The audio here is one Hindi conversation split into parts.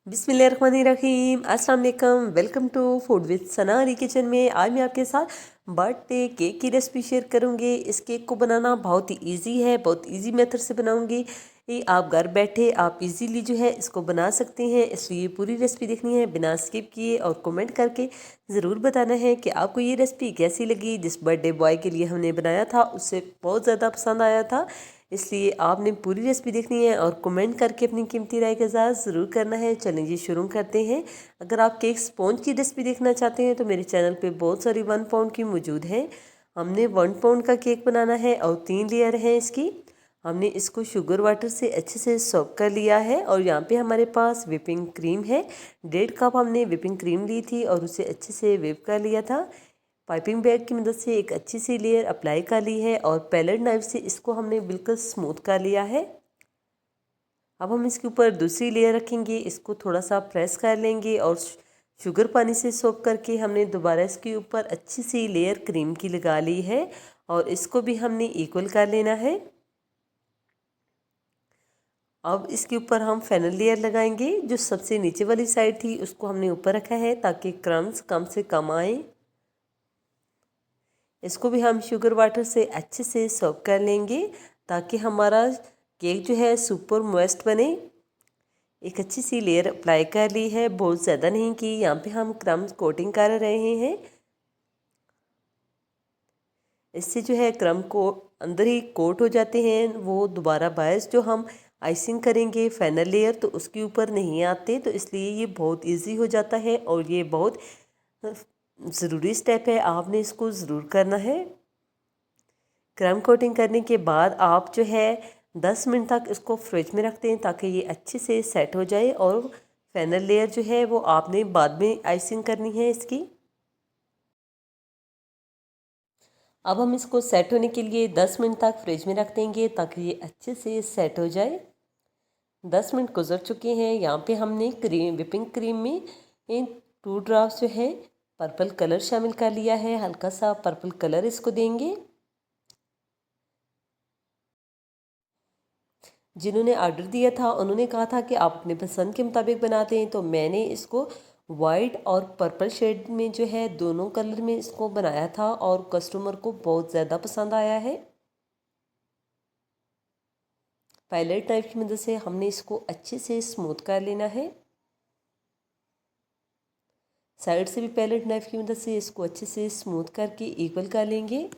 बिस्मिल्लाहिर्रहमानिर्रहीम, अस्सलाम वालेकुम। Welcome to food with Sana Ali kitchen में। आज मैं आपके साथ बर्थडे केक की रेसिपी शेयर करूंगी। इस केक को बनाना बहुत ही इजी है, बहुत इजी मेथड से बनाऊंगी। ये आप घर बैठे आप इजीली जो है इसको बना सकते हैं। इसलिए पूरी रेसिपी देखनी है बिना स्किप किए और कमेंट करके ज़रूर बताना है कि आपको ये रेसिपी कैसी लगी। जिस बर्थडे बॉय के लिए हमने बनाया था उससे बहुत ज़्यादा पसंद आया था, इसलिए आपने पूरी रेसिपी देखनी है और कमेंट करके अपनी कीमती राय का इज़हार ज़रूर करना है। चलें जी शुरू करते हैं। अगर आप केक स्पॉन्ज की रेसिपी देखना चाहते हैं तो मेरे चैनल पे बहुत सारी 1 पाउंड की मौजूद है। हमने 1 पाउंड का केक बनाना है और 3 लेयर है इसकी। हमने इसको शुगर वाटर से अच्छे से सोक कर लिया है और यहाँ पे हमारे पास व्हिपिंग क्रीम है। 1.5 कप हमने व्हिपिंग क्रीम ली थी और उसे अच्छे से व्हिप कर लिया था। पाइपिंग बैग की मदद से एक अच्छी सी लेयर अप्लाई कर ली है और पैलेट नाइफ से इसको हमने बिल्कुल स्मूथ कर लिया है। अब हम इसके ऊपर दूसरी लेयर रखेंगे, इसको थोड़ा सा प्रेस कर लेंगे और शुगर पानी से सोक करके हमने दोबारा इसके ऊपर अच्छी सी लेयर क्रीम की लगा ली है और इसको भी हमने इक्वल कर लेना है। अब इसके ऊपर हम फाइनल लेयर लगाएंगे। जो सबसे नीचे वाली साइड थी उसको हमने ऊपर रखा है ताकि क्रम्स कम से कम आए। इसको भी हम शुगर वाटर से अच्छे से सोक कर लेंगे ताकि हमारा केक जो है सुपर मॉइस्ट बने। एक अच्छी सी लेयर अप्लाई कर ली है, बहुत ज़्यादा नहीं की। यहाँ पे हम क्रम्स कोटिंग कर रहे हैं। इससे जो है क्रम को अंदर ही कोट हो जाते हैं, वो दोबारा बायस जो हम आइसिंग करेंगे फाइनल लेयर तो उसके ऊपर नहीं आते, तो इसलिए ये बहुत इजी हो जाता है और ये बहुत ज़रूरी स्टेप है, आपने इसको ज़रूर करना है। क्रम कोटिंग करने के बाद आप जो है 10 मिनट तक इसको फ्रिज में रखते हैं ताकि ये अच्छे से सेट हो जाए और फाइनल लेयर जो है वो आपने बाद में आइसिंग करनी है इसकी। अब हम इसको सेट होने के लिए 10 मिनट तक फ्रिज में रख देंगे ताकि ये अच्छे से सेट हो जाए। 10 मिनट गुजर चुके हैं। यहाँ पे हमने व्हिपिंग क्रीम में इन 2 ड्रॉप्स जो है पर्पल कलर शामिल कर लिया है। हल्का सा पर्पल कलर इसको देंगे। जिन्होंने ऑर्डर दिया था उन्होंने कहा था कि आप अपने पसंद के मुताबिक बनाते हैं, तो मैंने इसको वाइट और पर्पल शेड में जो है दोनों कलर में इसको बनाया था और कस्टमर को बहुत ज़्यादा पसंद आया है। पायलट नाइफ की मदद से हमने इसको अच्छे से स्मूथ कर लेना है। साइड से भी पायलट नाइफ की मदद से इसको अच्छे से स्मूथ करके इक्वल कर लेंगे।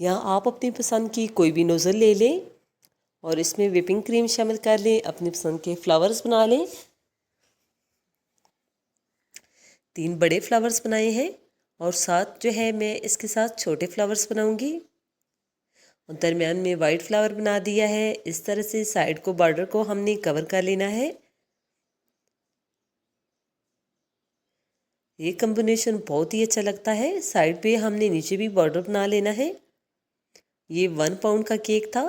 यहाँ आप अपनी पसंद की कोई भी नोज़ल ले लें और इसमें व्हिपिंग क्रीम शामिल कर लें। अपनी पसंद के फ्लावर्स बना लें। 3 बड़े फ्लावर्स बनाए हैं और साथ जो है मैं इसके साथ छोटे फ्लावर्स बनाऊंगी और दरमियान में वाइट फ्लावर बना दिया है। इस तरह से साइड को बॉर्डर को हमने कवर कर लेना है। ये कॉम्बिनेशन बहुत ही अच्छा लगता है। साइड पे हमने नीचे भी बॉर्डर बना लेना है। ये 1 पाउंड का केक था।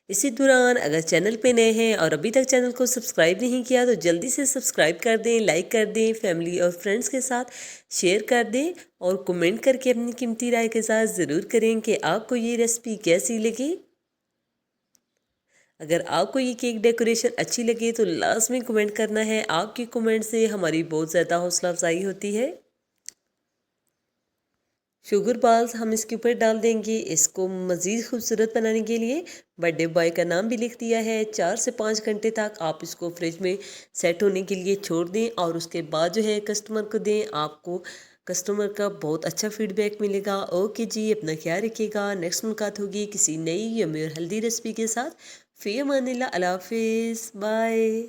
इसी दौरान अगर चैनल पे नए हैं और अभी तक चैनल को सब्सक्राइब नहीं किया तो जल्दी से सब्सक्राइब कर दें, लाइक कर दें, फैमिली और फ्रेंड्स के साथ शेयर कर दें और कमेंट करके अपनी कीमती राय के साथ ज़रूर करें कि आपको ये रेसिपी कैसी लगी। अगर आपको ये केक डेकोरेशन अच्छी लगे तो लास्ट में कमेंट करना है। आपके कमेंट से हमारी बहुत ज़्यादा हौसला अफजाई होती है। शुगर बाल्स हम इसके ऊपर डाल देंगे इसको मज़ीद खूबसूरत बनाने के लिए। बर्थडे बॉय का नाम भी लिख दिया है। 4 से 5 घंटे तक आप इसको फ्रिज में सेट होने के लिए छोड़ दें और उसके बाद जो है कस्टमर को दें। आपको कस्टमर का बहुत अच्छा फीडबैक मिलेगा। ओके जी, अपना ख्याल रखिएगा। नेक्स्ट मुलाकात होगी किसी नई यम्मी और हेल्दी रेसिपी के साथ। फ़ी अमानिल्लाह, अल्लाह हाफिज़, बाय।